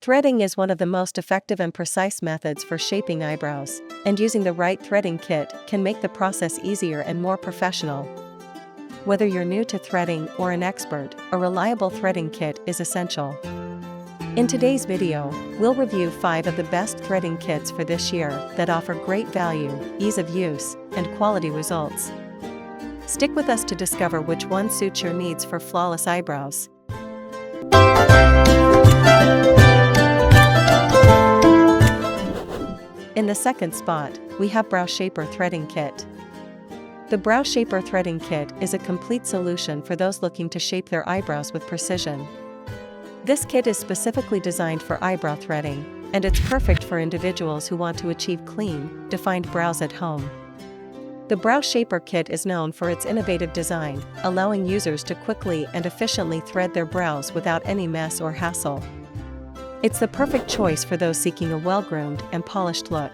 Threading is one of the most effective and precise methods for shaping eyebrows, and using the right threading kit can make the process easier and more professional. Whether you're new to threading or an expert, a reliable threading kit is essential. In today's video, we'll review 5 of the best threading kits for this year that offer great value, ease of use, and quality results. Stick with us to discover which one suits your needs for flawless eyebrows. In the second spot, we have Brow Shaper Threading Kit. The Brow Shaper Threading Kit is a complete solution for those looking to shape their eyebrows with precision. This kit is specifically designed for eyebrow threading, and it's perfect for individuals who want to achieve clean, defined brows at home. The Brow Shaper Kit is known for its innovative design, allowing users to quickly and efficiently thread their brows without any mess or hassle. It's the perfect choice for those seeking a well-groomed and polished look.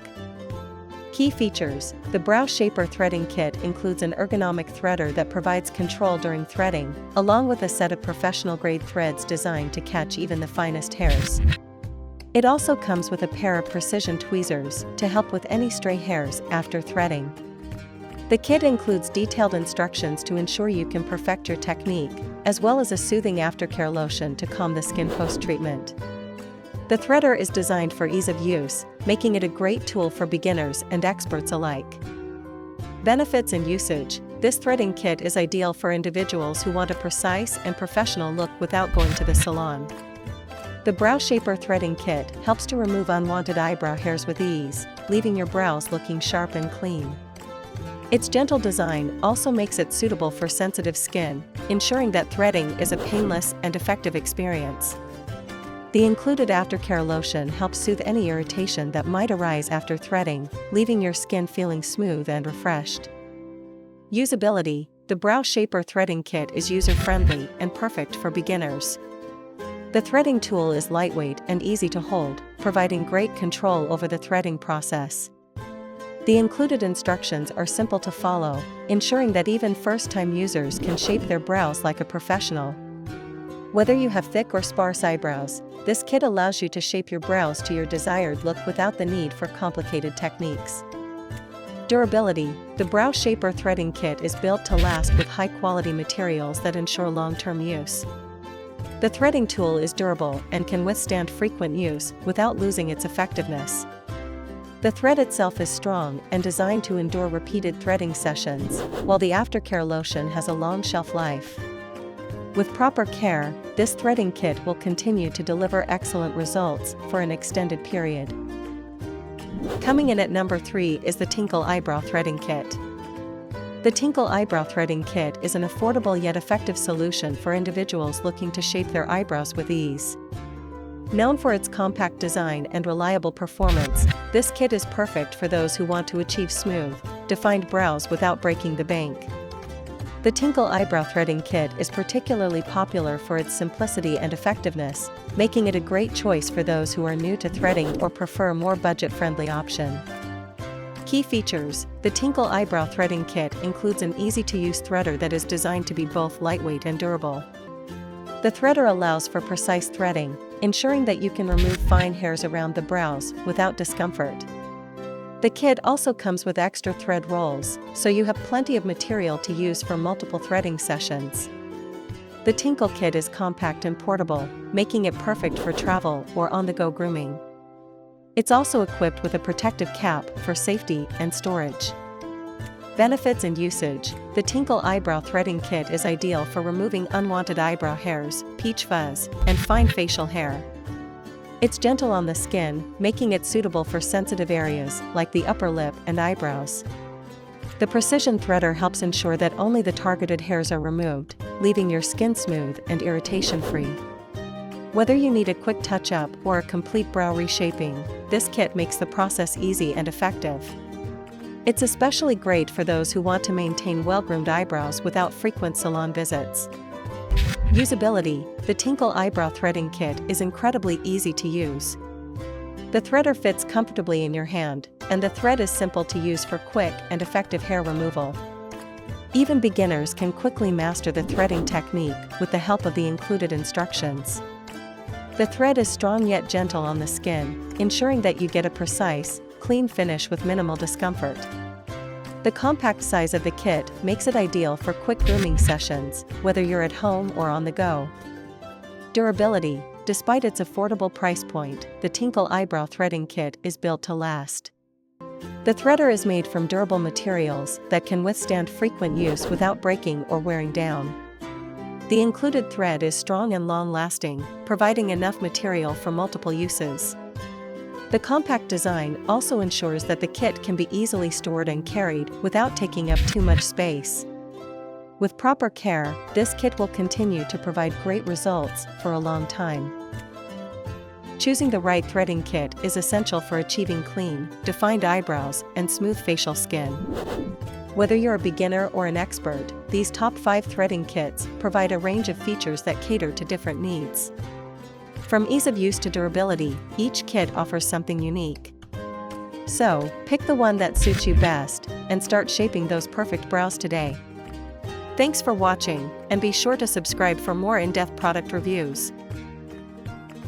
Key features: the Brow Shaper Threading Kit includes an ergonomic threader that provides control during threading, along with a set of professional-grade threads designed to catch even the finest hairs. It also comes with a pair of precision tweezers to help with any stray hairs after threading. The kit includes detailed instructions to ensure you can perfect your technique, as well as a soothing aftercare lotion to calm the skin post-treatment. The threader is designed for ease of use, making it a great tool for beginners and experts alike. Benefits and usage: this threading kit is ideal for individuals who want a precise and professional look without going to the salon. The Brow Shaper Threading Kit helps to remove unwanted eyebrow hairs with ease, leaving your brows looking sharp and clean. Its gentle design also makes it suitable for sensitive skin, ensuring that threading is a painless and effective experience. The included aftercare lotion helps soothe any irritation that might arise after threading, leaving your skin feeling smooth and refreshed. Usability: the Brow Shaper Threading Kit is user-friendly and perfect for beginners. The threading tool is lightweight and easy to hold, providing great control over the threading process. The included instructions are simple to follow, ensuring that even first-time users can shape their brows like a professional. Whether you have thick or sparse eyebrows, this kit allows you to shape your brows to your desired look without the need for complicated techniques. Durability: the Brow Shaper Threading Kit is built to last with high-quality materials that ensure long-term use. The threading tool is durable and can withstand frequent use without losing its effectiveness. The thread itself is strong and designed to endure repeated threading sessions, while the aftercare lotion has a long shelf life. With proper care, this threading kit will continue to deliver excellent results for an extended period. Coming in at number 3 is the Tinkle Eyebrow Threading Kit. The Tinkle Eyebrow Threading Kit is an affordable yet effective solution for individuals looking to shape their eyebrows with ease. Known for its compact design and reliable performance, this kit is perfect for those who want to achieve smooth, defined brows without breaking the bank. The Tinkle Eyebrow Threading Kit is particularly popular for its simplicity and effectiveness, making it a great choice for those who are new to threading or prefer a more budget-friendly option. Key features: the Tinkle Eyebrow Threading Kit includes an easy-to-use threader that is designed to be both lightweight and durable. The threader allows for precise threading, ensuring that you can remove fine hairs around the brows without discomfort. The kit also comes with extra thread rolls, so you have plenty of material to use for multiple threading sessions. The Tinkle kit is compact and portable, making it perfect for travel or on-the-go grooming. It's also equipped with a protective cap for safety and storage. Benefits and usage: the Tinkle Eyebrow Threading Kit is ideal for removing unwanted eyebrow hairs, peach fuzz, and fine facial hair. It's gentle on the skin, making it suitable for sensitive areas like the upper lip and eyebrows. The precision threader helps ensure that only the targeted hairs are removed, leaving your skin smooth and irritation-free. Whether you need a quick touch-up or a complete brow reshaping, this kit makes the process easy and effective. It's especially great for those who want to maintain well-groomed eyebrows without frequent salon visits. Usability: the Tinkle Eyebrow Threading Kit is incredibly easy to use. The threader fits comfortably in your hand, and the thread is simple to use for quick and effective hair removal. Even beginners can quickly master the threading technique with the help of the included instructions. The thread is strong yet gentle on the skin, ensuring that you get a precise, clean finish with minimal discomfort. The compact size of the kit makes it ideal for quick grooming sessions, whether you're at home or on the go. Durability. Despite its affordable price point, the Tinkle Eyebrow Threading Kit is built to last. The threader is made from durable materials that can withstand frequent use without breaking or wearing down. The included thread is strong and long-lasting, providing enough material for multiple uses. The compact design also ensures that the kit can be easily stored and carried without taking up too much space. With proper care, this kit will continue to provide great results for a long time. Choosing the right threading kit is essential for achieving clean, defined eyebrows and smooth facial skin. Whether you're a beginner or an expert, these top 5 threading kits provide a range of features that cater to different needs. From ease of use to durability, each kit offers something unique. So, pick the one that suits you best and start shaping those perfect brows today. Thanks for watching, and be sure to subscribe for more in-depth product reviews.